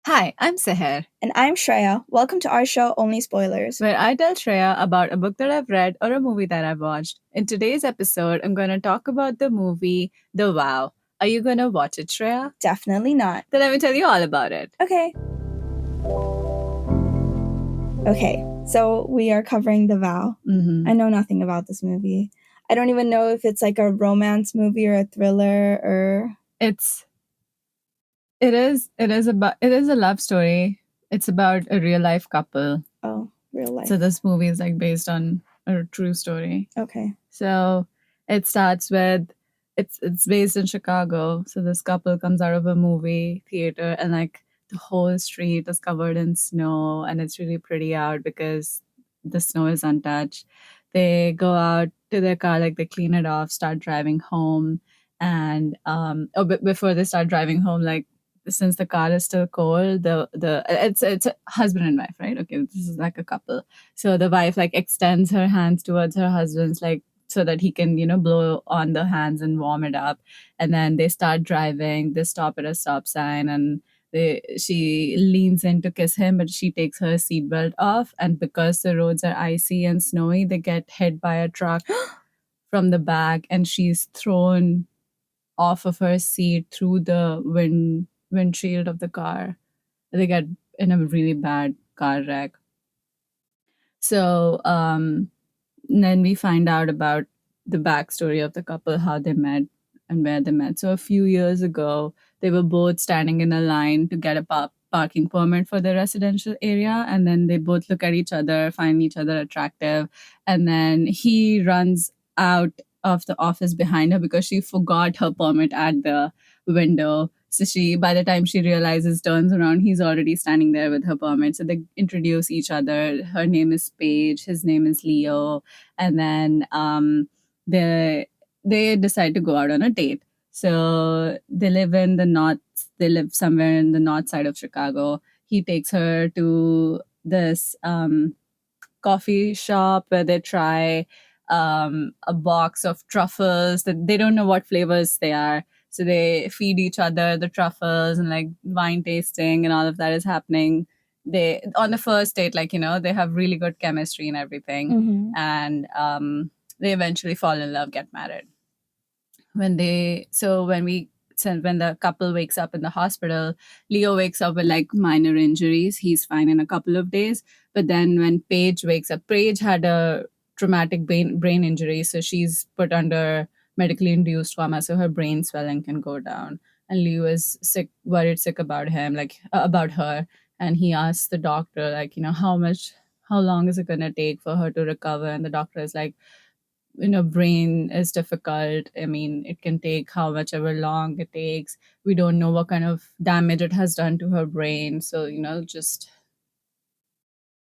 Hi, I'm Sahar, And I'm Shreya. Welcome to our show, Only Spoilers. where I tell Shreya about a book that I've read or a movie that I've watched. In today's episode, I'm going to talk about the movie The Vow. Are you going to watch it, Shreya? Definitely not. Then let me tell you all about it. Okay. Okay, so we are covering The Vow. I know nothing about this movie. I don't even know if it's like a romance movie or a thriller or. It is a love story. It's about a real life couple. Oh, real life. So this movie is like based on a true story. Okay. So it starts with it's based in Chicago. So this couple comes out of a movie theater and like the whole street is covered in snow and it's really pretty out because the snow is untouched. They go out to their car, like they clean it off, start driving home, and before they start driving home, like since the car is still cold, it's a husband and wife, right? Okay, this is like a couple. So the wife like extends her hands towards her husband's, like so that he can blow on the hands and warm it up. And then they start driving. They stop at a stop sign and she leans in to kiss him, but she takes her seatbelt off, and because the roads are icy and snowy, they get hit by a truck from the back, and she's thrown off of her seat through the windshield of the car. They get in a really bad car wreck. So then we find out about the backstory of the couple, how they met and where they met. So a few years ago, they were both standing in a line to get a parking permit for the residential area, and then they both look at each other, find each other attractive, and then he runs out of the office behind her because she forgot her permit at the window. So she, by the time she realizes, turns around, he's already standing there with her permit. So they introduce each other. Her name is Paige, his name is Leo, and then they they decide to go out on a date. So they live in the north. They live somewhere in the north side of Chicago. He takes her to this coffee shop where they try a box of truffles that they don't know what flavors they are. So they feed each other the truffles and like wine tasting and all of that is happening. They on the first date, like they have really good chemistry and everything, and they eventually fall in love, get married. When they so when we so when the couple wakes up in the hospital, Leo wakes up with like minor injuries. He's fine in a couple of days. But then when Paige wakes up, Paige had a traumatic brain injury, so she's put under medically induced coma, so her brain swelling can go down. And Leo is sick, worried sick about him, like about her, and he asks the doctor, like, how long is it gonna take for her to recover? And the doctor is like, brain is difficult. I mean, it can take how much ever long it takes. We don't know what kind of damage it has done to her brain, so just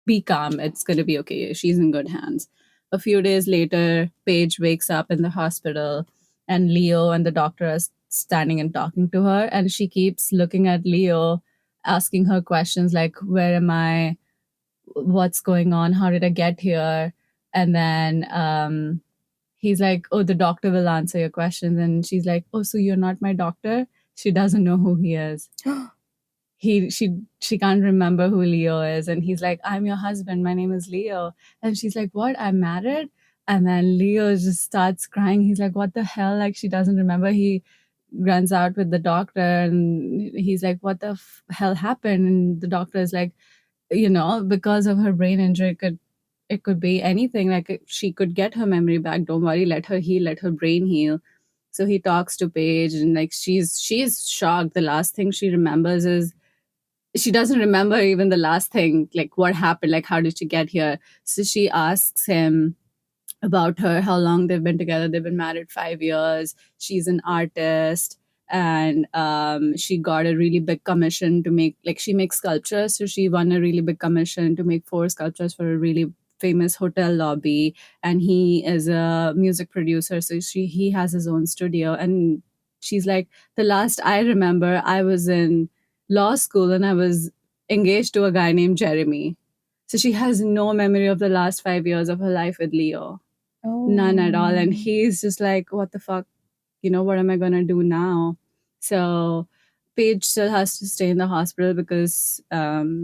be calm. It's going to be okay. She's in good hands. A few days later, Paige wakes up in the hospital, and Leo and the doctor are standing and talking to her, and she keeps looking at Leo, asking her questions like, where am I, what's going on, how did I get here? And then he's like, oh, the doctor will answer your questions. And she's like, oh, so you're not my doctor? She doesn't know who he is. She can't remember who Leo is. And he's like, I'm your husband, my name is Leo. And she's like, what, I'm married? And then Leo just starts crying. He's like, what the hell? Like, she doesn't remember. He runs out with the doctor and he's like, what the hell happened? And the doctor is like, because of her brain injury, it could be anything. Like, she could get her memory back. Don't worry, let her heal, let her brain heal. So he talks to Paige, and like she's shocked. The last thing she remembers is she doesn't remember even the last thing, like what happened, like how did she get here. So she asks him about her, how long they've been together. They've been married 5 years. She's an artist, and she got a really big commission to make, like, she makes sculptures. So she won a really big commission to make 4 sculptures for a really famous hotel lobby. And he is a music producer, so he has his own studio. And she's like, the last I remember, I was in law school and I was engaged to a guy named Jeremy. So she has no memory of the last 5 years of her life with Leo. None at all. And he's just like, what the fuck? What am I going to do now? So Paige still has to stay in the hospital because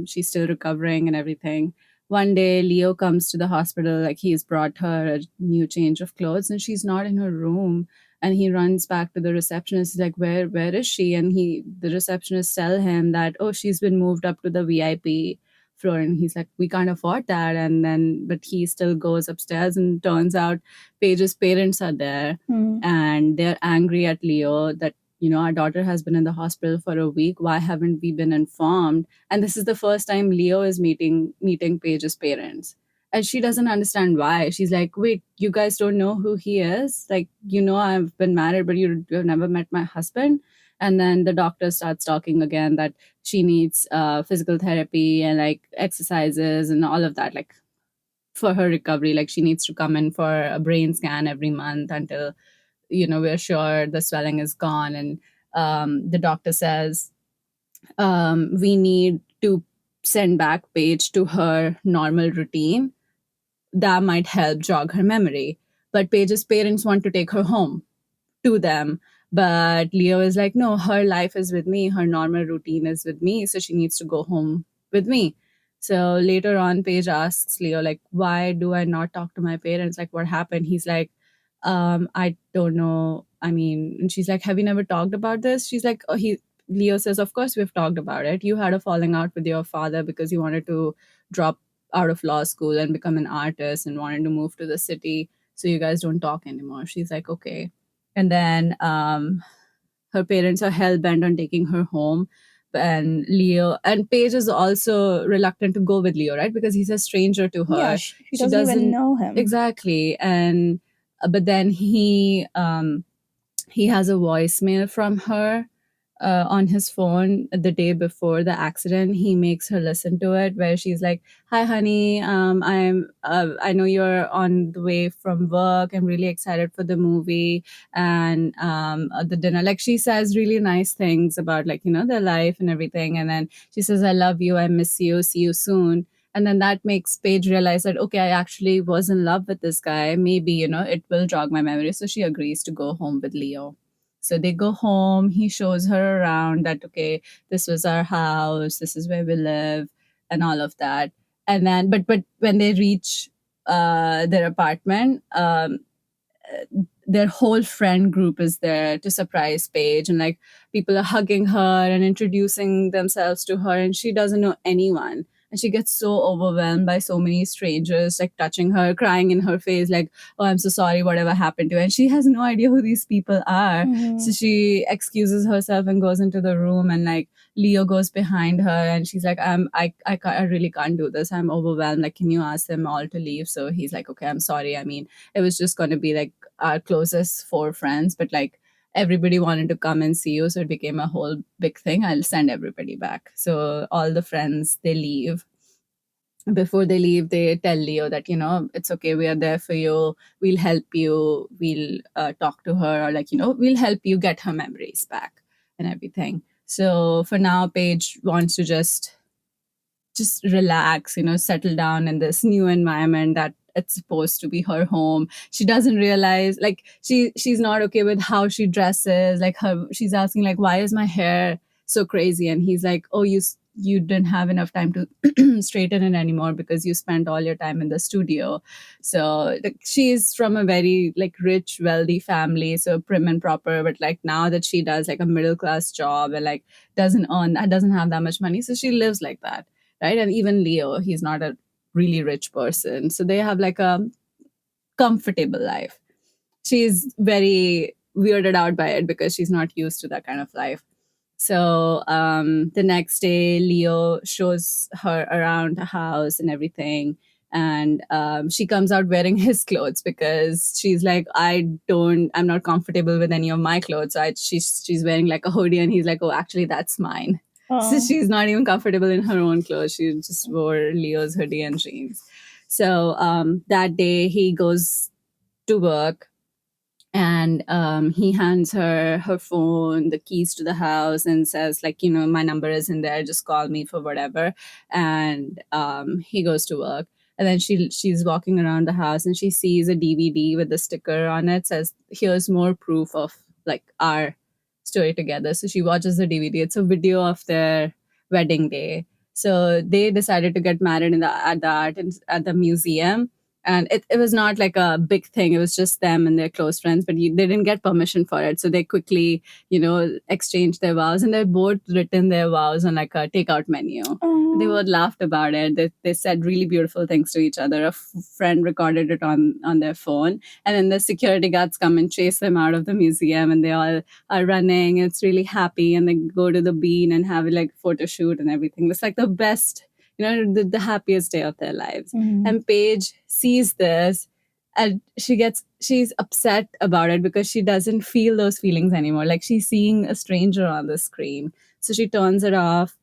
she's still recovering and everything. One day, Leo comes to the hospital, like he's brought her a new change of clothes, and she's not in her room. And he runs back to the receptionist. He's like, "Where is she?" And the receptionist tell him that, "Oh, she's been moved up to the VIP floor." And he's like, "We can't afford that." And then, but he still goes upstairs, and turns out Paige's parents are there, and they're angry at Leo that, our daughter has been in the hospital for a week. Why haven't we been informed? And this is the first time Leo is meeting Paige's parents. And she doesn't understand why. She's like, "Wait, you guys don't know who he is? Like, I've been married, but you've never met my husband." And then the doctor starts talking again that she needs physical therapy and like exercises and all of that, like for her recovery. Like she needs to come in for a brain scan every month until we're sure the swelling is gone. And the doctor says we need to send back Paige to her normal routine. That might help jog her memory. But Paige's parents want to take her home to them. But Leo is like, "No, her life is with me. Her normal routine is with me. So she needs to go home with me." So later on, Paige asks Leo, like, "Why do I not talk to my parents? Like, what happened?" He's like, "I don't know. I mean," and she's like, "Have you never talked about this?" She's like, Leo says, "Of course we've talked about it. You had a falling out with your father because you wanted to drop out of law school and become an artist and wanted to move to the city. So you guys don't talk anymore." She's like, "Okay." And then her parents are hell bent on taking her home. And Leo and Paige is also reluctant to go with Leo, right? Because he's a stranger to her. Yeah, she doesn't even know him. Exactly. And but then he has a voicemail from her on his phone the day before the accident. He makes her listen to it, where she's like, "Hi, honey. I know you're on the way from work. I'm really excited for the movie and the dinner." Like she says really nice things about like their life and everything. And then she says, "I love you. I miss you. See you soon." And then that makes Paige realize that, okay, I actually was in love with this guy. Maybe, it will jog my memory. So she agrees to go home with Leo. So they go home. He shows her around that, okay, this was our house. This is where we live and all of that. And then, but when they reach their apartment, their whole friend group is there to surprise Paige, and like people are hugging her and introducing themselves to her, and she doesn't know anyone. And she gets so overwhelmed by so many strangers, like touching her, crying in her face, like, "Oh, I'm so sorry, whatever happened to her." And she has no idea who these people are. So she excuses herself and goes into the room, and like Leo goes behind her, and she's like, I really can't do this. I'm overwhelmed. Like, can you ask them all to leave?" So he's like, "Okay, I'm sorry. I mean, it was just going to be like our closest four friends, but like everybody wanted to come and see you, so it became a whole big thing. I'll send everybody back." So all the friends, they leave. Before they leave, they tell Leo that it's okay, we are there for you, we'll help you, we'll talk to her, or like we'll help you get her memories back and everything. So for now, Paige wants to just relax, settle down in this new environment that it's supposed to be her home. She doesn't realize, like she's not okay with how she dresses. Like she's asking like, "Why is my hair so crazy?" And he's like, "Oh, you didn't have enough time to straighten it anymore because you spent all your time in the studio." So like, she's from a very like rich, wealthy family, so prim and proper. But like now that she does like a middle class job and like doesn't have that much money, so she lives like that, right? And even Leo, he's not a really rich person. So they have like a comfortable life. She's very weirded out by it because she's not used to that kind of life. So the next day, Leo shows her around the house and everything. And she comes out wearing his clothes because she's like, I'm not comfortable with any of my clothes. So she's wearing like a hoodie, and he's like, "Oh, actually, that's mine." So she's not even comfortable in her own clothes. She just wore Leo's hoodie and jeans. So that day he goes to work, and he hands her phone, the keys to the house, and says like, "My number is in there. Just call me for whatever." And he goes to work. And then she's walking around the house, and she sees a DVD with a sticker on it, says, "Here's more proof of like our story together. So she watches the DVD. It's a video of their wedding day. So they decided to get married at the museum. And it was not like a big thing. It was just them and their close friends, but they didn't get permission for it. So they quickly, exchanged their vows, and they both written their vows on like a takeout menu. They both laughed about it. They said really beautiful things to each other. A friend recorded it on their phone, and then the security guards come and chase them out of the museum, and they all are running. It's really happy, and they go to the bean and have like photo shoot and everything. It's like the best, the happiest day of their lives. And Paige sees this, and she's upset about it because she doesn't feel those feelings anymore. Like she's seeing a stranger on the screen. So she turns it off,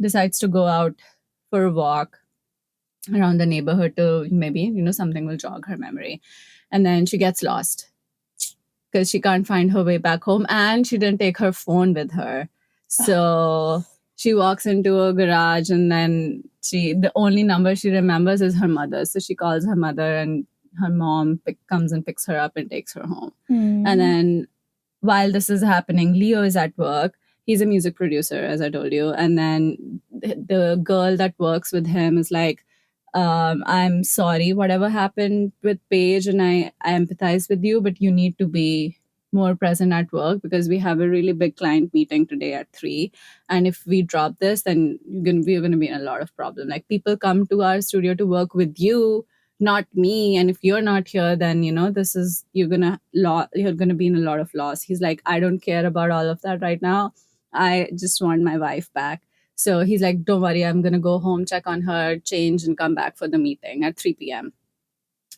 decides to go out for a walk around the neighborhood to maybe, something will jog her memory. And then she gets lost because she can't find her way back home, and she didn't take her phone with her. So she walks into a garage, and then the only number she remembers is her mother's. So she calls her mother, and her mom comes and picks her up and takes her home. And then while this is happening, Leo is at work. He's a music producer, as I told you. And then the girl that works with him is like, I'm sorry, whatever happened with Paige, and I empathize with you, but you need to be more present at work because we have a really big client meeting today at 3. And if we drop this, then we're going to be in a lot of problem. Like people come to our studio to work with you, not me. And if you're not here, then, this is, you're going to be in a lot of loss. He's like, I don't care about all of that right now. I just want my wife back. So he's like, don't worry, I'm going to go home, check on her, change, and come back for the meeting at 3 p.m.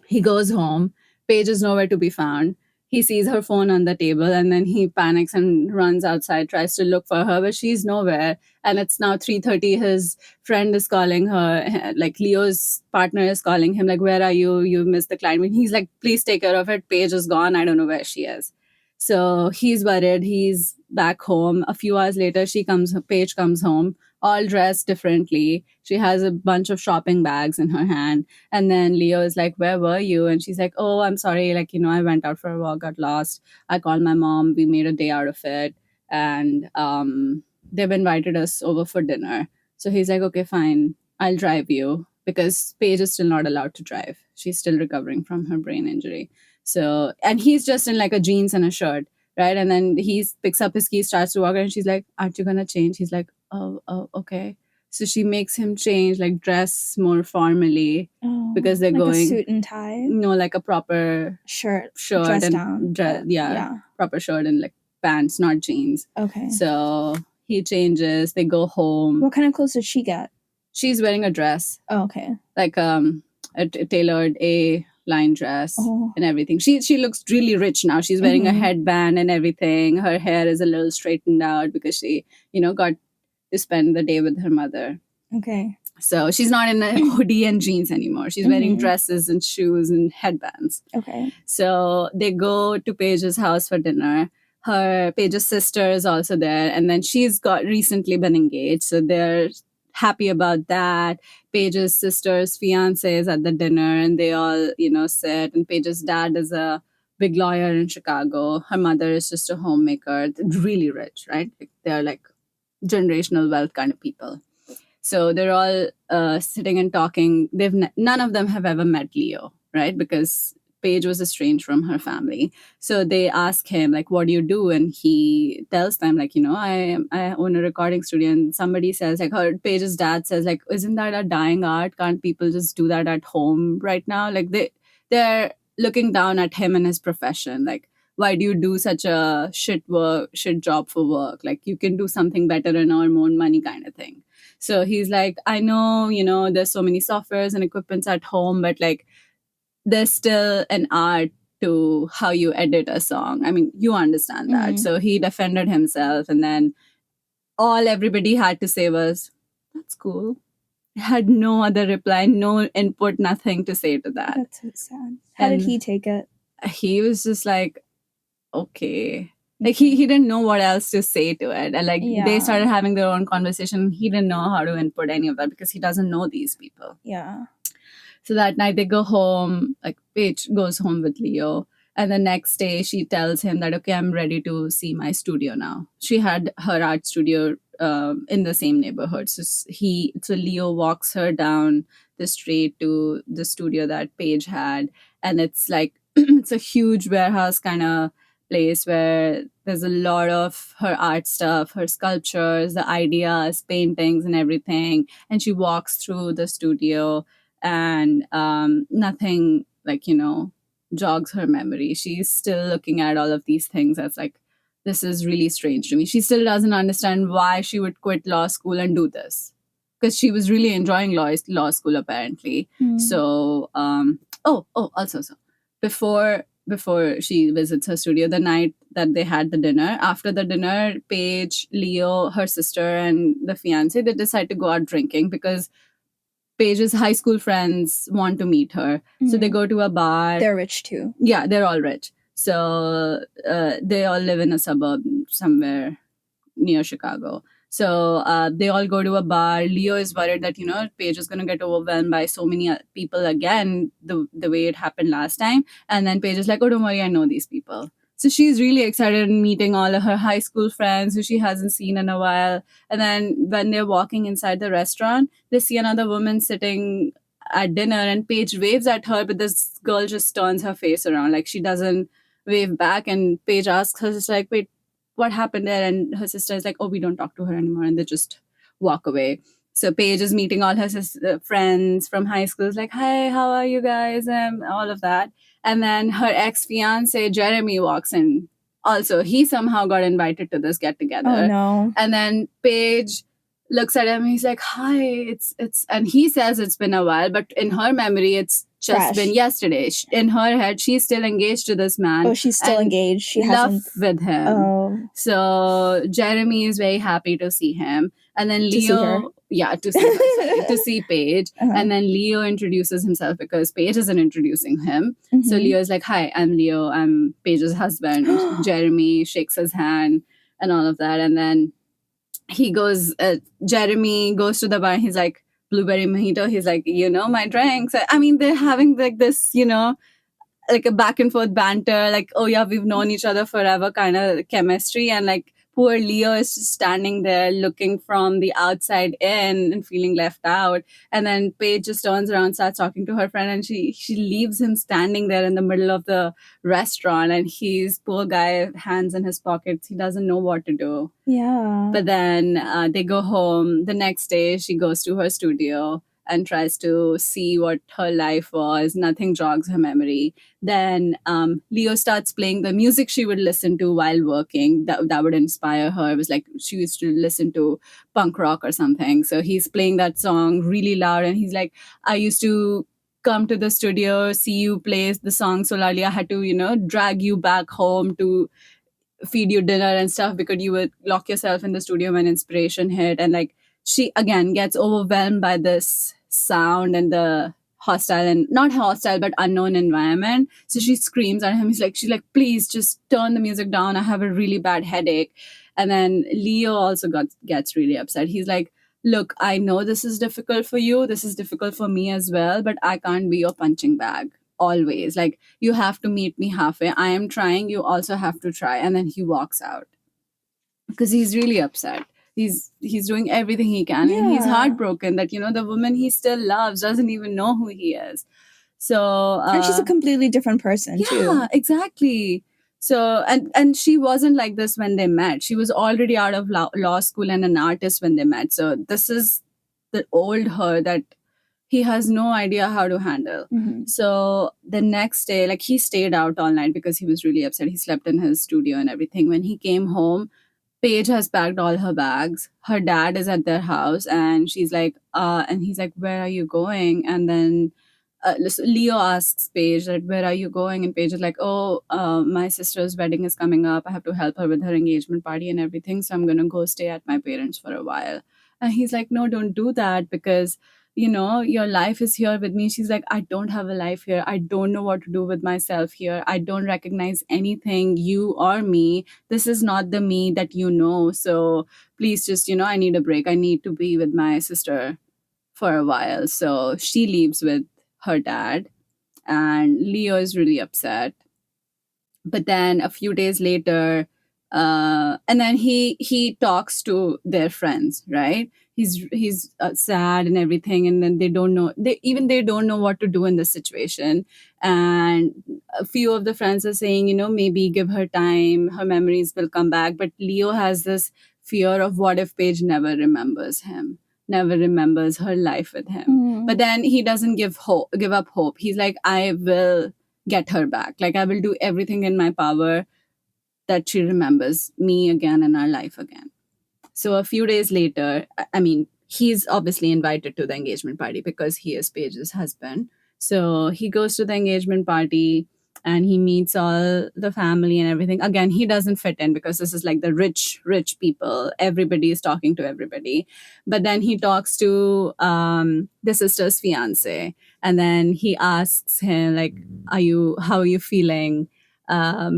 He goes home. Paige is nowhere to be found. He sees her phone on the table, and then he panics and runs outside, tries to look for her, but she's nowhere. And it's now 3:30. His friend is calling her, like Leo's partner is calling him, like, where are you? You missed the client. He's like, please take care of it. Paige is gone. I don't know where she is. So he's worried. He's back home. A few hours later, Paige comes home, all dressed differently. She has a bunch of shopping bags in her hand. And then Leo is like, where were you? And she's like, oh, I'm sorry. Like, I went out for a walk, got lost. I called my mom. We made a day out of it. And they've invited us over for dinner. So he's like, okay, fine. I'll drive you, because Paige is still not allowed to drive. She's still recovering from her brain injury. So, and he's just in like a jeans and a shirt, right? And then he picks up his keys, starts to walk, and she's like, aren't you going to change? He's like, oh, okay. So she makes him change, like dress more formally, because they're like going a suit and tie. No, like a proper shirt dress and down. Yeah, proper shirt and like pants, not jeans. Okay. So he changes. They go home. What kind of clothes did she get? She's wearing a dress. Oh, okay. Like a tailored A-line dress and everything. She looks really rich now. She's wearing a headband and everything. Her hair is a little straightened out because she, got to spend the day with her mother. Okay. So she's not in a hoodie and jeans anymore. She's wearing dresses and shoes and headbands. Okay. So they go to Paige's house for dinner. Paige's sister is also there. And then she's recently been engaged. So they're happy about that. Paige's sister's fiance is at the dinner, and they all, sit. And Paige's dad is a big lawyer in Chicago. Her mother is just a homemaker. They're really rich, right? They're like generational wealth kind of people. So they're all sitting and talking. None of them have ever met Leo, right? Because Paige was estranged from her family. So they ask him, like, what do you do? And he tells them, like, I own a recording studio. And somebody says, like, Paige's dad says, like, isn't that a dying art? Can't people just do that at home right now? Like, they're looking down at him and his profession. Like, why do you do such a shit job for work? Like, you can do something better and earn more money kind of thing. So he's like, I know, there's so many softwares and equipments at home, but like, there's still an art to how you edit a song. I mean, you understand that. So he defended himself, and then all everybody had to say was, that's cool. Had no other reply, no input, nothing to say to that. That's so sad. How did he take it? He was just like, okay. Like he didn't know what else to say to it. And like they started having their own conversation. He didn't know how to input any of that because he doesn't know these people. Yeah. So that night they go home, like Paige goes home with Leo, And the next day, she tells him that, okay, I'm ready to see my studio now. She had her art studio in the same neighborhood. So Leo walks her down the street to the studio that Paige had. And it's like, it's a huge warehouse kind of place where there's a lot of her art stuff, her sculptures, the ideas, paintings, and everything. And she walks through the studio, and nothing, like, jogs her memory. She's still looking at all of these things as like, this is really strange to me. She still doesn't understand why she would quit law school and do this, because she was really enjoying law school apparently. So also, so before she visits her studio, the night that they had the dinner, after the dinner, Paige, Leo, her sister, and the fiance, they decide to go out drinking because Paige's high school friends want to meet her. So they go to a bar. They're rich too. Yeah, they're all rich. So they all live in a suburb somewhere near Chicago. So they all go to a bar. Leo is worried that, Paige is going to get overwhelmed by so many people again, the way it happened last time. And then Paige is like, oh, don't worry, I know these people. So she's really excited in meeting all of her high school friends who she hasn't seen in a while. And then when they're walking inside the restaurant, they see another woman sitting at dinner, and Paige waves at her, but this girl just turns her face around. Like, she doesn't wave back. And Paige asks her, just like, wait, what happened there? And her sister is like, oh, we don't talk to her anymore. And they just walk away. So Paige is meeting all her friends from high school. It's like, hi, how are you guys? All of that. And then her ex-fiance, Jeremy, walks in. Also, he somehow got invited to this get-together. Oh, no. And then Paige looks at him. He's like, hi, it's, and he says it's been a while, but in her memory, it's just been yesterday. In her head, she's still engaged to this man. Oh, she's still engaged. She hasn't with him. Oh. So Jeremy is very happy to see him. And then Leo, to see her, sorry, to see Paige. And then Leo introduces himself because Paige isn't introducing him. So Leo is like, hi, I'm Leo. I'm Paige's husband. Jeremy shakes his hand and all of that. And then he goes, Jeremy goes to the bar and he's like, blueberry mojito. He's like, my drinks. I mean, they're having like this, like a back and forth banter, like, oh yeah, we've known each other forever kind of chemistry. And like, poor Leo is just standing there looking from the outside in and feeling left out. And then Paige just turns around, starts talking to her friend, and she leaves him standing there in the middle of the restaurant. And he's, poor guy, hands in his pockets. He doesn't know what to do. Yeah. But then they go home. The next day, she goes to her studio and tries to see what her life was. Nothing jogs her memory. Then Leo starts playing the music she would listen to while working that would inspire her. It was like she used to listen to punk rock or something. So he's playing that song really loud, and he's like, I used to come to the studio, see you play the song so loudly. I had to, drag you back home to feed you dinner and stuff because you would lock yourself in the studio when inspiration hit. And like, she again gets overwhelmed by this sound and the hostile, and not hostile but unknown environment. So she screams at him. She's like, please just turn the music down, I have a really bad headache. And then Leo also gets really upset. He's like, look, I know this is difficult for you, this is difficult for me as well, but I can't be your punching bag always. Like, you have to meet me halfway. I am trying, you also have to try. And then he walks out because he's really upset. He's doing everything he can, and he's heartbroken that the woman he still loves doesn't even know who he is. So and she's a completely different person too. Yeah, exactly. So and she wasn't like this when they met. She was already out of law school and an artist when they met. So this is the old her that he has no idea how to handle. So the next day, like, he stayed out all night because he was really upset. He slept in his studio and everything. When he came home, Paige has packed all her bags. Her dad is at their house, and she's like, and he's like, where are you going? And then Leo asks Paige, like, where are you going? And Paige is like, oh, my sister's wedding is coming up. I have to help her with her engagement party and everything. So I'm going to go stay at my parents for a while. And he's like, no, don't do that because your life is here with me. She's like, I don't have a life here. I don't know what to do with myself here. I don't recognize anything, you or me. This is not the me that you know. So please just, I need a break. I need to be with my sister for a while. So she leaves with her dad, and Leo is really upset. But then a few days later, and then he talks to their friends, right? He's sad and everything, and then they don't know what to do in this situation. And a few of the friends are saying, maybe give her time, her memories will come back. But Leo has this fear of, what if Paige never remembers him, never remembers her life with him. But then he doesn't give up hope. He's like, I will get her back. Like, I will do everything in my power that she remembers me again and our life again. So a few days later, I mean, he's obviously invited to the engagement party because he is Paige's husband. So he goes to the engagement party and he meets all the family and everything. Again, he doesn't fit in because this is like the rich people. Everybody is talking to everybody. But then he talks to the sister's fiance, and then he asks him, like, how are you feeling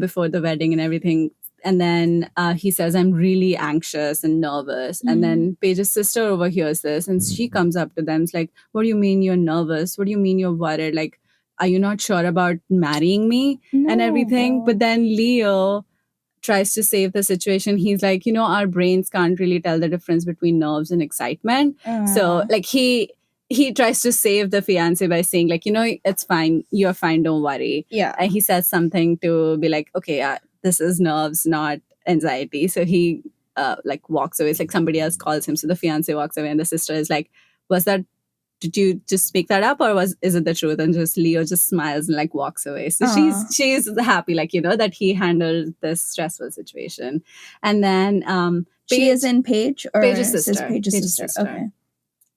before the wedding and everything? And then he says, I'm really anxious and nervous. And then Paige's sister overhears this and she comes up to them. It's like, what do you mean you're nervous? What do you mean you're worried? Like, are you not sure about marrying me and everything? But then Leo tries to save the situation. He's like, our brains can't really tell the difference between nerves and excitement. So like he tries to save the fiance by saying, like, it's fine, you're fine, don't worry. And he says something to be like, okay, this is nerves, not anxiety. So he like walks away. It's like somebody else calls him. So the fiance walks away and the sister is like, did you just make that up, or is it the truth? And just Leo just smiles and like walks away. So she's happy, like, that he handled this stressful situation. And then she is in Paige, or Paige's sister. Paige's sister. Okay.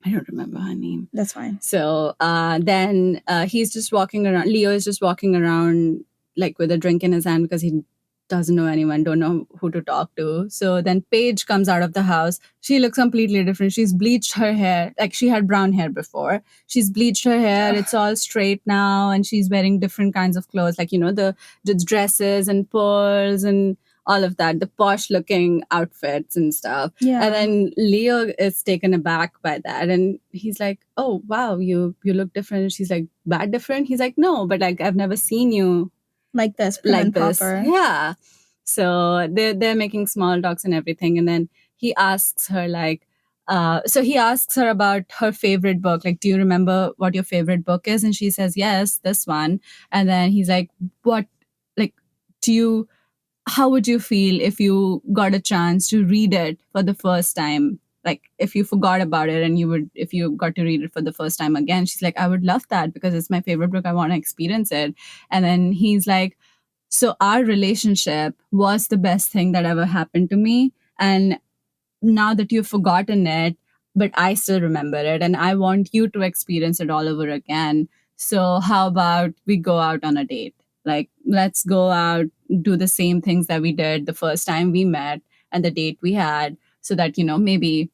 I don't remember her name. That's fine. So then he's just walking around. Leo is just walking around like with a drink in his hand because he doesn't know anyone, don't know who to talk to. So then Paige comes out of the house. She looks completely different. She's bleached her hair. Like, she had brown hair before. She's bleached her hair. It's all straight now. And she's wearing different kinds of clothes, like, the dresses and pearls and all of that, the posh looking outfits and stuff. Yeah. And then Leo is taken aback by that. And he's like, oh, wow, you look different. And she's like, bad different? He's like, no, but like, I've never seen you like this, like this. Yeah. So they're making small talks and everything. And then he asks her, like, so he asks her about her favorite book. Like, do you remember what your favorite book is? And she says, yes, this one. And then he's like, what, like, how would you feel if you got a chance to read it for the first time? Like, if you forgot about it and if you got to read it for the first time again. She's like, I would love that because it's my favorite book. I want to experience it. And then he's like, so our relationship was the best thing that ever happened to me. And now that you've forgotten it, but I still remember it and I want you to experience it all over again. So how about we go out on a date? Like, let's go out, do the same things that we did the first time we met and the date we had, so that, maybe,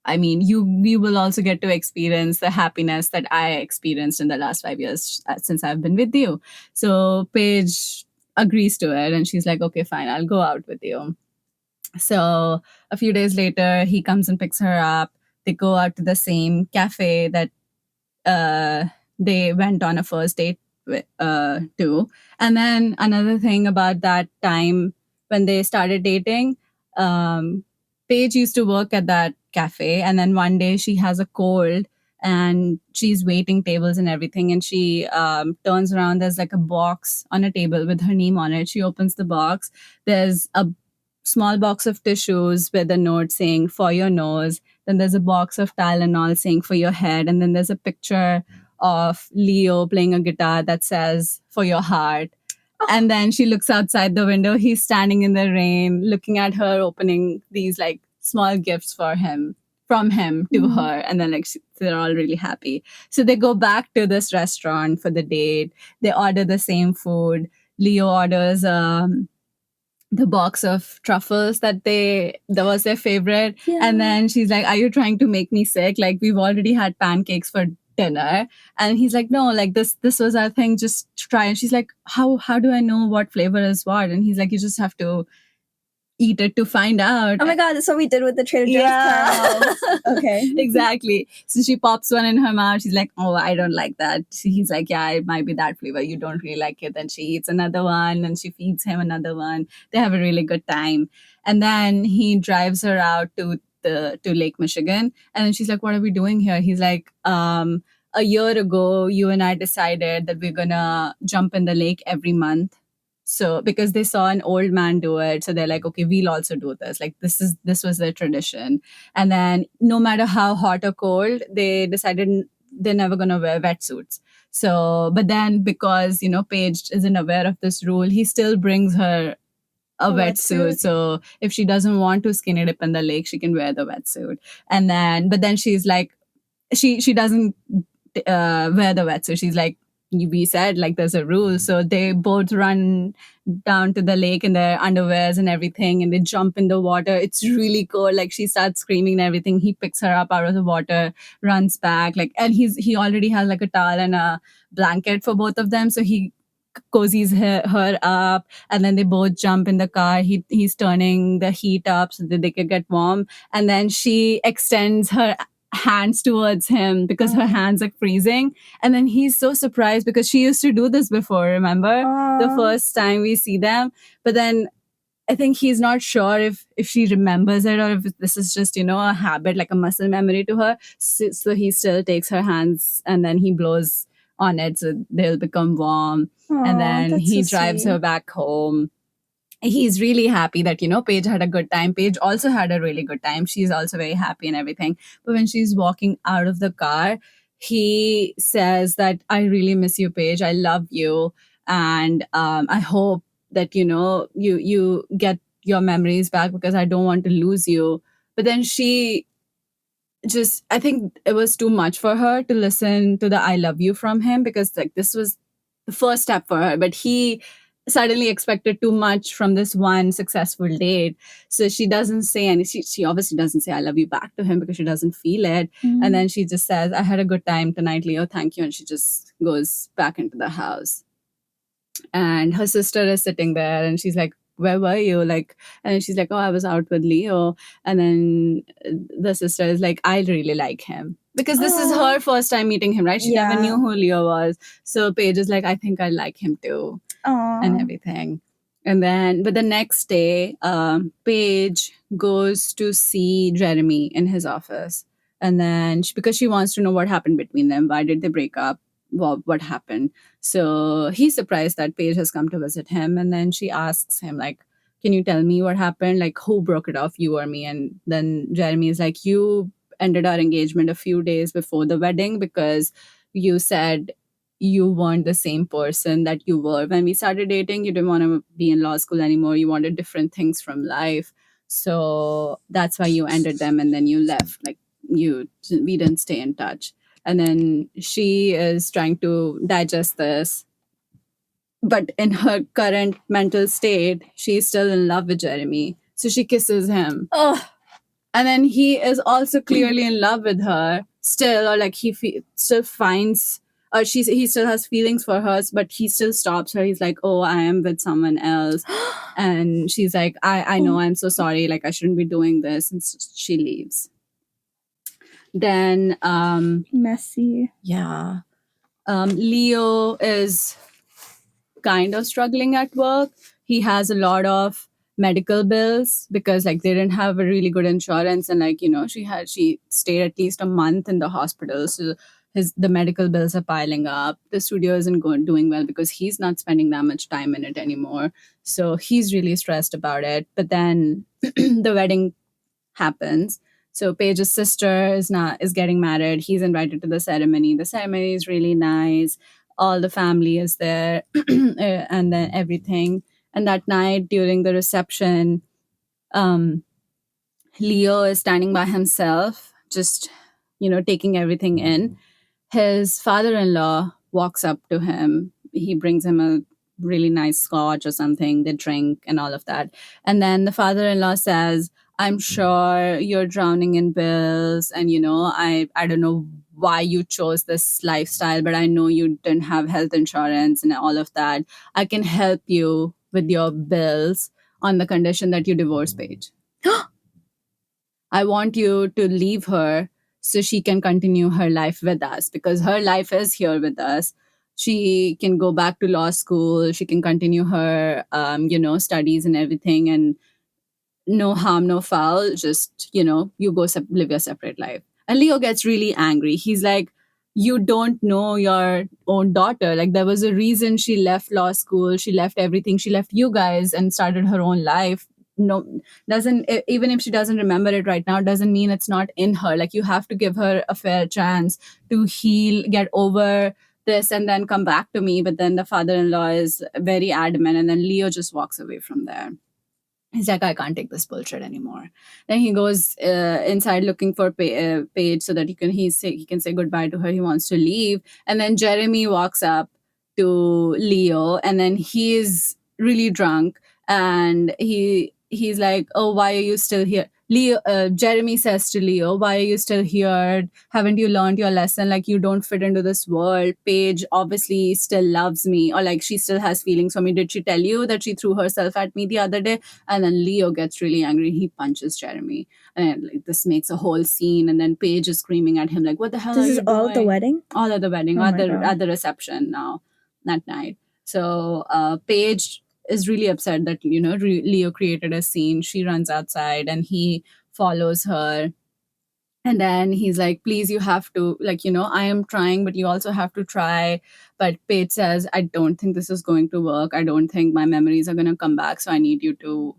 I mean, you will also get to experience the happiness that I experienced in the last 5 years since I've been with you. So Paige agrees to it and she's like, okay, fine, I'll go out with you. So a few days later, he comes and picks her up. They go out to the same cafe that they went on a first date to. And then another thing about that time when they started dating, Paige used to work at that cafe. And then one day she has a cold and she's waiting tables and everything. And she turns around. There's like a box on a table with her name on it. She opens the box. There's a small box of tissues with a note saying for your nose. Then there's a box of Tylenol saying for your head. And then there's a picture of Leo playing a guitar that says for your heart. Oh. And then she looks outside the window. He's standing in the rain, looking at her, opening these like small gifts from him to her. And then like they're all really happy. So they go back to this restaurant for the date. They order the same food. Leo orders the box of truffles that was their favorite. Yeah. And then she's like, are you trying to make me sick? Like, we've already had pancakes for dinner. And he's like, no, like this was our thing, just try. And she's like, how do I know what flavor is what? And he's like, you just have to eat it to find out. Oh my god, that's what we did with the Trader Joe's caramels. Okay. Exactly. So she pops one in her mouth. She's like, oh, I don't like that. He's like, yeah, it might be that flavor. You don't really like it. Then she eats another one and she feeds him another one. They have a really good time. And then he drives her out to Lake Michigan. And then she's like, what are we doing here? He's like, a year ago, you and I decided that we're gonna jump in the lake every month. So because they saw an old man do it, so they're like, okay, we'll also do this. Like this was their tradition. And then no matter how hot or cold, they decided they're never gonna wear wetsuits. So, but then because Paige isn't aware of this rule, he still brings her a wetsuit. So if she doesn't want to skinny dip in the lake, she can wear the wetsuit. And then, but then she's like, she doesn't wear the wetsuit. She's like, we said like there's a rule. So they both run down to the lake in their underwears and everything, and they jump in the water. It's really cool. Like she starts screaming and everything. He picks her up out of the water, runs back, like, and he already has like a towel and a blanket for both of them. So he cozies her up, and then they both jump in the car. He's turning the heat up so that they could get warm, and then she extends her hands towards him because her hands are freezing. And then he's so surprised because she used to do this before, remember? The first time we see them. But then I think he's not sure if she remembers it or if this is just, a habit, like a muscle memory to her. So he still takes her hands and then he blows on it so they'll become warm. And then he drives her back home. He's really happy that, Paige had a good time. Paige also had a really good time. She's also very happy and everything. But when she's walking out of the car, he says that I really miss you, Paige. I love you. And I hope that, you get your memories back because I don't want to lose you. But then she just, I think it was too much for her to listen to the I love you from him because like this was the first step for her. But he suddenly expected too much from this one successful date. So she doesn't say any, she obviously doesn't say I love you back to him because she doesn't feel it. And then she just says, I had a good time tonight, Leo. Thank you. And she just goes back into the house. And her sister is sitting there and she's like, where were you? Like, and she's like, oh, I was out with Leo. And then the sister is like, I really like him. Because this is her first time meeting him, right? She never knew who Leo was. So Paige is like, I think I like him too. And everything. And then, but the next day, Paige goes to see Jeremy in his office. And then, because she wants to know what happened between them, why did they break up? What happened? So he's surprised that Paige has come to visit him. And then she asks him, like, can you tell me what happened? Like, who broke it off, you or me? And then Jeremy is like, you ended our engagement a few days before the wedding because you said you weren't the same person that you were when we started dating. You didn't want to be in law school anymore. You wanted different things from life. So that's why you ended them and then you left. Like we didn't stay in touch. And then she is trying to digest this. But in her current mental state, she's still in love with Jeremy. So she kisses him. And then he is also clearly in love with her still, or like still finds, or he still has feelings for her, but he still stops her. He's like, oh, I am with someone else. And she's like, I know, I'm so sorry. Like, I shouldn't be doing this. And she leaves. Then, messy. Yeah. Leo is kind of struggling at work. He has a lot of medical bills because like they didn't have a really good insurance, and like she stayed at least a month in the hospital, so the medical bills are piling up. The studio isn't doing well because he's not spending that much time in it anymore, so he's really stressed about it. But then the wedding happens. So Paige's sister is getting married. He's invited to the ceremony. The ceremony is really nice. All the family is there, and then everything. And that night during the reception, Leo is standing by himself, just taking everything in. His father-in-law walks up to him. He brings him a really nice scotch or something. They drink and all of that. And then the father-in-law says, I'm sure you're drowning in bills, and I don't know why you chose this lifestyle, but I know you didn't have health insurance and all of that. I can help you with your bills on the condition that you divorce Paige. I want you to leave her so she can continue her life with us, because her life is here with us. She can go back to law school. She can continue her, studies and everything, and no harm, no foul. Just, you go live your separate life. And Leo gets really angry. He's like, you don't know your own daughter. Like, there was a reason she left law school. She left everything. She left you guys and started her own life. No, doesn't, even if she doesn't remember it right now, doesn't mean it's not in her. Like, you have to give her a fair chance to heal, get over this, and then come back to me. But then the father-in-law is very adamant, and then Leo just walks away from there. He's like, I can't take this bullshit anymore. Then he goes inside looking for Paige so that he can say goodbye to her. He wants to leave, and then Jeremy walks up to Leo, and then he's really drunk, and he's like, "Oh, why are you still here?" Jeremy says to Leo, "Why are you still here? Haven't you learned your lesson? Like, you don't fit into this world. Paige obviously still loves me, or like she still has feelings for me. Did she tell you that she threw herself at me the other day?" And then Leo gets really angry. He punches Jeremy, and like this makes a whole scene. And then Paige is screaming at him like, "What the hell This are is you all at the doing?" wedding? All at the wedding, Oh at my the God. at the reception now that night. So Paige is really upset that Leo created a scene. She runs outside, and he follows her. And then he's like, "Please, you have to, like, I am trying, but you also have to try." But Paige says, "I don't think this is going to work. I don't think my memories are going to come back. So I need you to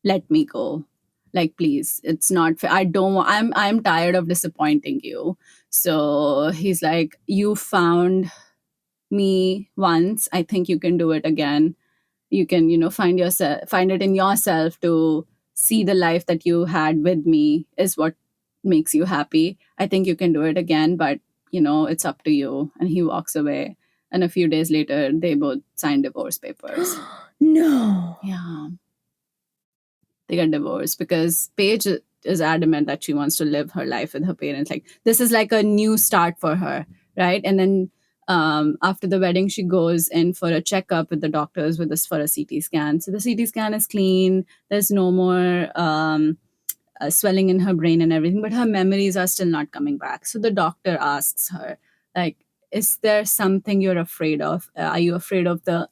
let me go. Like, please, it's not fair. I don't want, I'm tired of disappointing you." So he's like, "You found me once. I think you can do it again. You can, find it in yourself to see the life that you had with me is what makes you happy. I think you can do it again, but it's up to you." And he walks away. And a few days later, they both sign divorce papers. No. Yeah. They get divorced because Paige is adamant that she wants to live her life with her parents. Like, this is like a new start for her, right? And then after the wedding, she goes in for a checkup with the doctors for a CT scan. So the CT scan is clean. There's no more swelling in her brain and everything, but her memories are still not coming back. So the doctor asks her, like, "Is there something you're afraid of? Are you afraid of the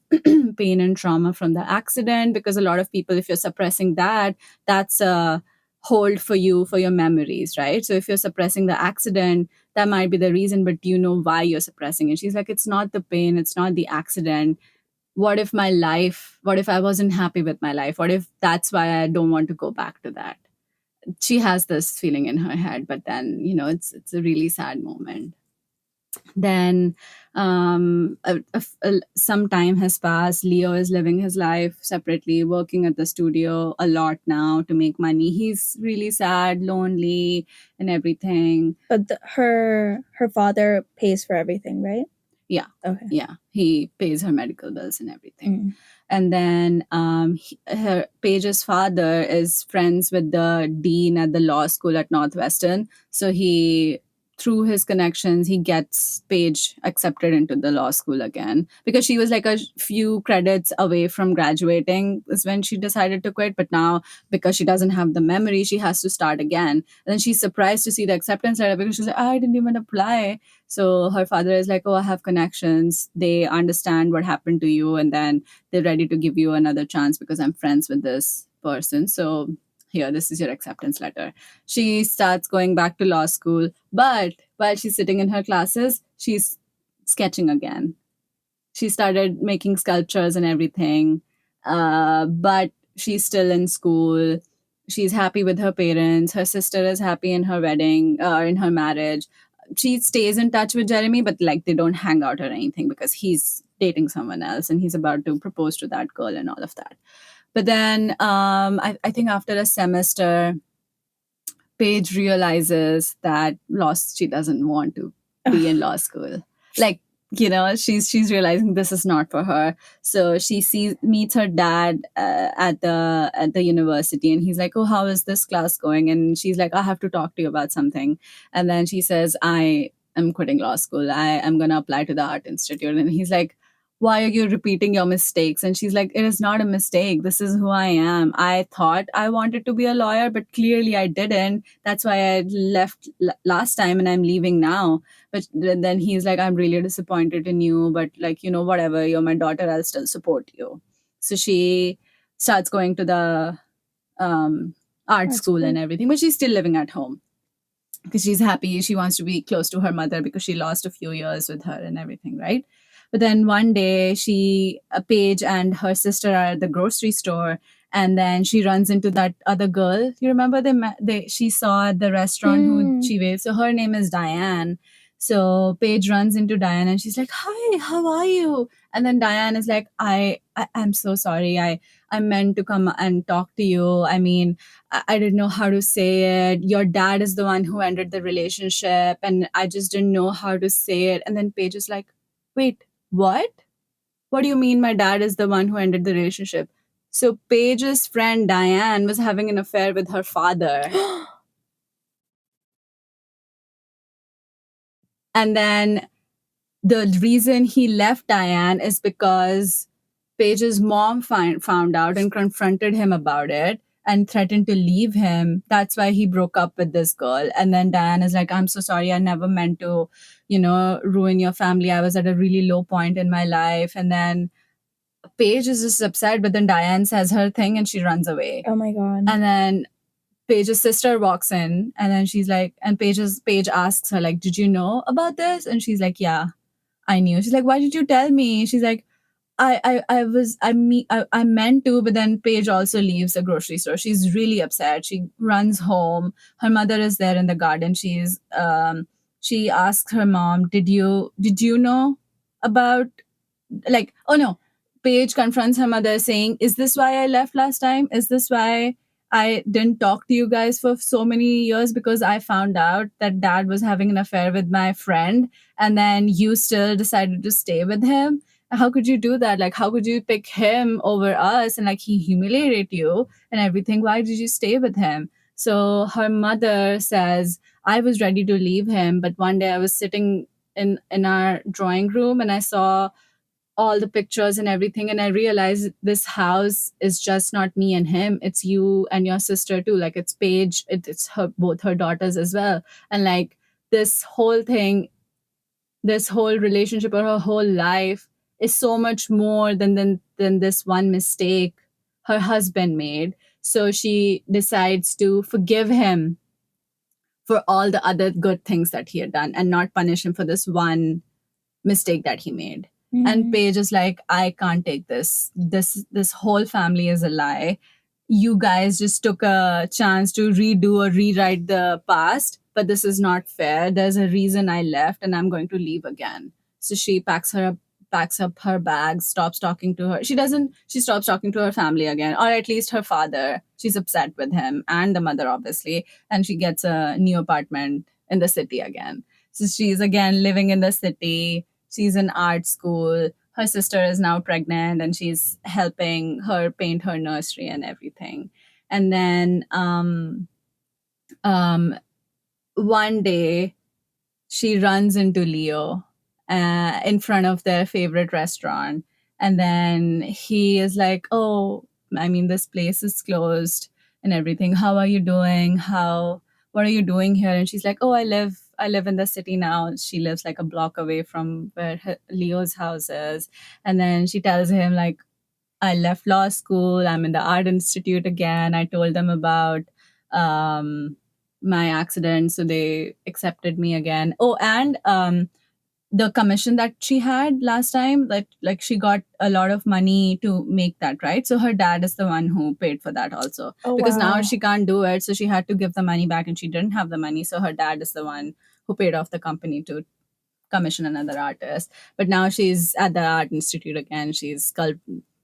pain and trauma from the accident? Because a lot of people, if you're suppressing that, that's a hold for you for your memories, right? So if you're suppressing the accident, that might be the reason, but do you know why you're suppressing it?" She's like, "It's not the pain, it's not the accident. What if I wasn't happy with my life? What if that's why I don't want to go back to that?" She has this feeling in her head, but then it's a really sad moment. Then some time has passed. Leo is living his life separately, working at the studio a lot now to make money. He's really sad, lonely, and everything. But her father pays for everything, right? Yeah. Okay. Yeah. He pays her medical bills and everything. And then her Paige's father is friends with the dean at the law school at Northwestern. So through his connections, he gets Paige accepted into the law school again, because she was like a few credits away from graduating is when she decided to quit. But now, because she doesn't have the memory, she has to start again. And then she's surprised to see the acceptance letter, because she's like, "I didn't even apply." So her father is like, "Oh, I have connections. They understand what happened to you, and then they're ready to give you another chance because I'm friends with this person. So here, this is your acceptance letter." She starts going back to law school, but while she's sitting in her classes, she's sketching again. She started making sculptures and everything, but she's still in school. She's happy with her parents. Her sister is happy in her wedding, in her marriage. She stays in touch with Jeremy, but like they don't hang out or anything because he's dating someone else and he's about to propose to that girl and all of that. But then I think after a semester, Paige realizes that she doesn't want to be in law school. Like, she's realizing this is not for her. So she meets her dad at the university, and he's like, "Oh, how is this class going?" And she's like, "I have to talk to you about something." And then she says, "I am quitting law school. I am going to apply to the art institute." And he's like, why are you repeating your mistakes? And she's like, it is not a mistake. This is who I am. I thought I wanted to be a lawyer, but clearly I didn't. That's why I left last time and I'm leaving now. But then he's like, I'm really disappointed in you, but like, whatever, you're my daughter, I'll still support you. So she starts going to the art school and everything, but she's still living at home because she's happy. She wants to be close to her mother because she lost a few years with her and everything, right? But then one day, Paige and her sister are at the grocery store, and then she runs into that other girl. You remember she saw at the restaurant who she waves. So her name is Diane. So Paige runs into Diane and she's like, "Hi, how are you?" And then Diane is like, I'm so sorry. I meant to come and talk to you. I mean, I didn't know how to say it. Your dad is the one who ended the relationship, and I just didn't know how to say it." And then Paige is like, "Wait, what? What do you mean my dad is the one who ended the relationship?" So Paige's friend Diane was having an affair with her father. And then the reason he left Diane is because Paige's mom found out and confronted him about it and threatened to leave him. That's why he broke up with this girl. And then Diane is like, I'm so sorry. I never meant to, ruin your family. I was at a really low point in my life. And then Paige is just upset, but then Diane says her thing and she runs away. Oh my God. And then Paige's sister walks in and then she's like, and Paige asks her, like, did you know about this? And she's like, yeah, I knew. She's like, why did you tell me? She's like, I meant to, but then Paige also leaves the grocery store. She's really upset. She runs home. Her mother is there in the garden. She asks her mom, did you know about, like, oh no, Paige confronts her mother saying, is this why I left last time? Is this why I didn't talk to you guys for so many years? Because I found out that dad was having an affair with my friend and then you still decided to stay with him. How could you do that? Like, how could you pick him over us? And like, he humiliated you and everything. Why did you stay with him? So her mother says, I was ready to leave him, but one day I was sitting in our drawing room and I saw all the pictures and everything, and I realized this house is just not me and him, it's you and your sister too. Like, it's Paige, it's her, both her daughters as well. And like, this whole thing, this whole relationship or her whole life is so much more than this one mistake her husband made. So she decides to forgive him for all the other good things that he had done and not punish him for this one mistake that he made. And Paige is like, I can't take this. This whole family is a lie. You guys just took a chance to redo or rewrite the past, but this is not fair. There's a reason I left and I'm going to leave again. So she packs up her bags, stops talking to her. She stops talking to her family again, or at least her father. She's upset with him and the mother, obviously, and she gets a new apartment in the city again. So she's again living in the city. She's in art school. Her sister is now pregnant and she's helping her paint her nursery and everything. And then um, one day she runs into Leo in front of their favorite restaurant. And then he is like, oh, I mean, this place is closed and everything. How are you doing? What are you doing here? And she's like, oh, I live in the city now. She lives like a block away from where Leo's house is. And then she tells him, like, I left law school. I'm in the art institute again. I told them about um, my accident, so they accepted me again. Oh, and the commission that she had last time, that like she got a lot of money to make that, right? So her dad is the one who paid for that also. Oh, because wow. now she can't do it, so she had to give the money back, and she didn't have the money, so her dad is the one who paid off the company to commission another artist. But now she's at the art institute again. She's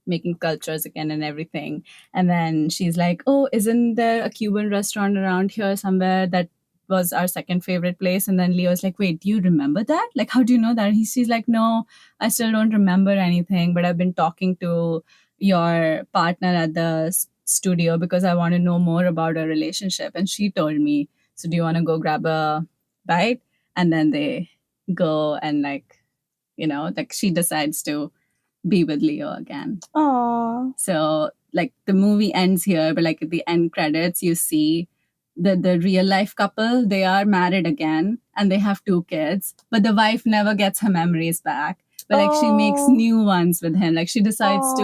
making sculptures again and everything. And then she's like, oh, isn't there a Cuban restaurant around here somewhere that was our second favorite place? And then Leo's like, wait, do you remember that? Like, how do you know that? She's like, no, I still don't remember anything, but I've been talking to your partner at the studio because I want to know more about our relationship. And she told me, so do you want to go grab a bite? And then they go and like, like she decides to be with Leo again. Aww. So like the movie ends here, but like at the end credits, you see the real life couple. They are married again and they have 2 kids, but the wife never gets her memories back. But like she makes new ones with him. Like she decides to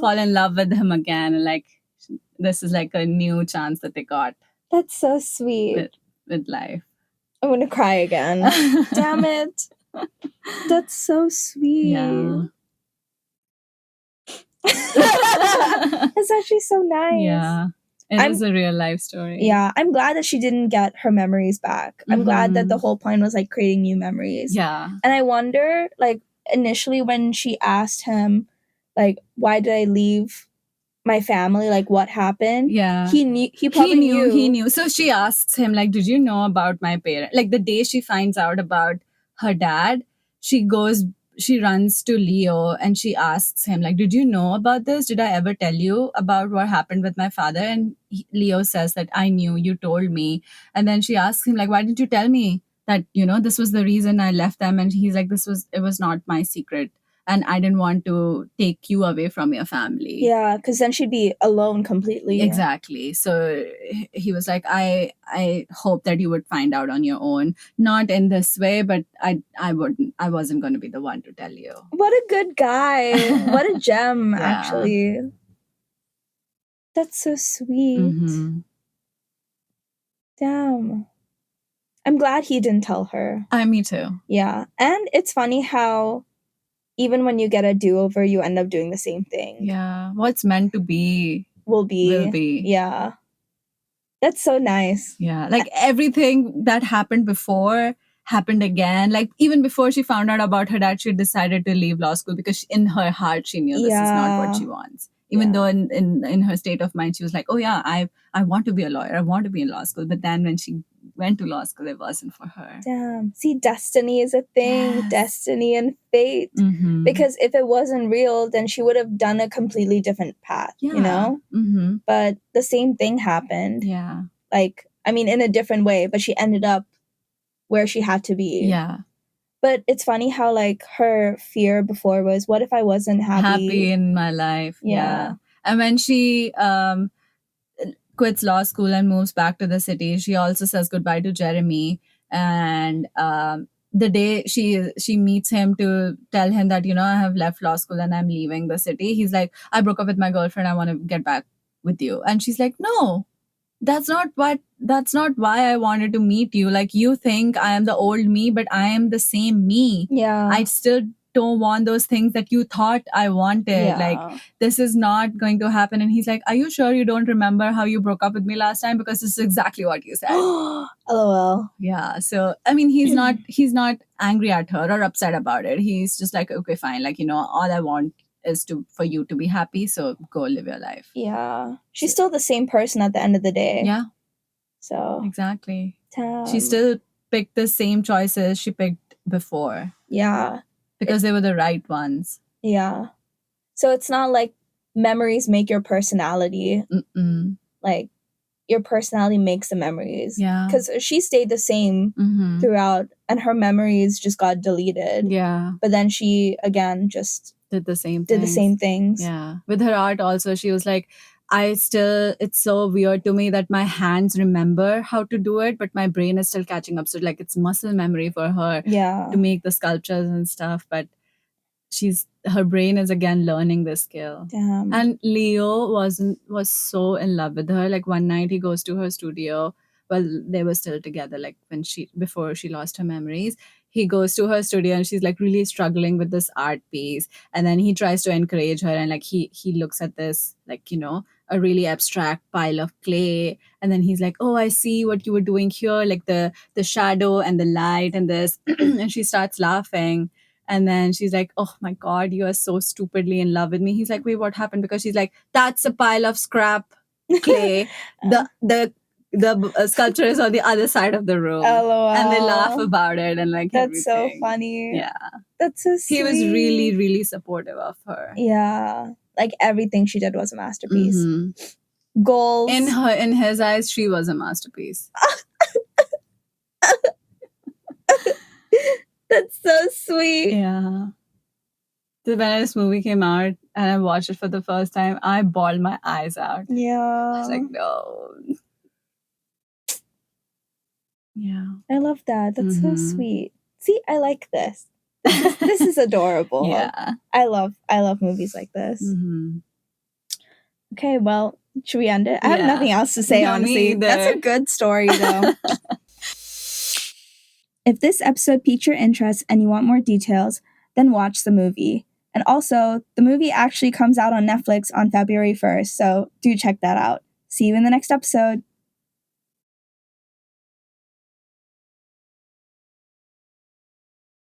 fall in love with him again. And like this is like a new chance that they got. That's so sweet. With life. I'm gonna cry again. Damn it. That's so sweet. Yeah. It's actually so nice. Yeah. It is a real life story. Yeah. I'm glad that she didn't get her memories back. I'm glad that the whole point was like creating new memories. Yeah. And I wonder, like, initially when she asked him, like, why did I leave my family? Like, what happened? Yeah. He knew. So she asks him, like, did you know about my parents? Like the day she finds out about her dad, she runs to Leo and she asks him, like, did you know about this? Did I ever tell you about what happened with my father? And Leo says that I knew, you told me. And then she asks him, like, why didn't you tell me that, this was the reason I left them? And he's like, it was not my secret. And I didn't want to take you away from your family. Yeah, because then she'd be alone completely. Exactly. So he was like, I hope that you would find out on your own. Not in this way, but I wasn't going to be the one to tell you. What a good guy. What a gem, actually. That's so sweet. Mm-hmm. Damn. I'm glad he didn't tell her. Me too. Yeah. And it's funny how even when you get a do-over, you end up doing the same thing. Yeah. What's meant to be will be. Yeah. That's so nice. Yeah. Like everything that happened before happened again. Like even before she found out about her dad, she decided to leave law school because in her heart she knew this is not what she wants. Even though in her state of mind she was like, oh yeah, I want to be a lawyer. I want to be in law school. But then when she went to law school, it wasn't for her. Damn. See, destiny is a thing. Yes. Destiny and fate. Mm-hmm. Because if it wasn't real, then she would have done a completely different path, you know? Mm-hmm. But the same thing happened. Yeah. Like, I mean, in a different way, but she ended up where she had to be. Yeah. But it's funny how, like, her fear before was, what if I wasn't happy in my life? Yeah. And when she quits law school and moves back to the city, she also says goodbye to Jeremy. And the day she meets him to tell him that, I have left law school and I'm leaving the city, he's like, I broke up with my girlfriend. I want to get back with you. And she's like, no, that's not why I wanted to meet you. Like, you think I am the old me, but I am the same me. Yeah. I still don't want those things that you thought I wanted. Yeah. Like, this is not going to happen. And he's like, are you sure you don't remember how you broke up with me last time? Because this is exactly what you said. LOL. Yeah. So, I mean, he's not angry at her or upset about it. He's just like, okay, fine. Like, all I want is for you to be happy. So go live your life. Yeah. She's still the same person at the end of the day. Yeah. So. Exactly. She still picked the same choices she picked before. Yeah. Because they were the right ones. Yeah. So it's not like memories make your personality. Mm-mm. Like, your personality makes the memories. Yeah. Because she stayed the same throughout, and her memories just got deleted. Yeah. But then she, again, just did the same things. Yeah. With her art also, she was like, it's so weird to me that my hands remember how to do it, but my brain is still catching up. So like it's muscle memory for her to make the sculptures and stuff. But her brain is again learning this skill. Damn. And Leo was so in love with her. Like one night he goes to her studio. Well, they were still together, like before she lost her memories. He goes to her studio and she's like really struggling with this art piece. And then he tries to encourage her, and like he looks at this, like, a really abstract pile of clay. And then he's like, oh, I see what you were doing here, like the shadow and the light and this. And she starts laughing. And then she's like, oh my God, you are so stupidly in love with me. He's like, wait, what happened? Because she's like, that's a pile of scrap clay. The sculpture is on the other side of the room. LOL. And they laugh about it and like that's everything. So funny. Yeah. That's so sweet. He was really, really supportive of her. Yeah. Like everything she did was a masterpiece. Mm-hmm. Goals. In his eyes, she was a masterpiece. That's so sweet. Yeah. When this movie came out and I watched it for the first time, I bawled my eyes out. Yeah. I was like, no. Yeah. I love that. That's so sweet. See, I like this. This is adorable. Yeah. I love movies like this. Okay, well, should we end it? I have nothing else to say, honestly. That's a good story, though. If this episode piqued your interest and you want more details, then watch the movie. And also, the movie actually comes out on Netflix on February 1st, so do check that out. See you in the next episode.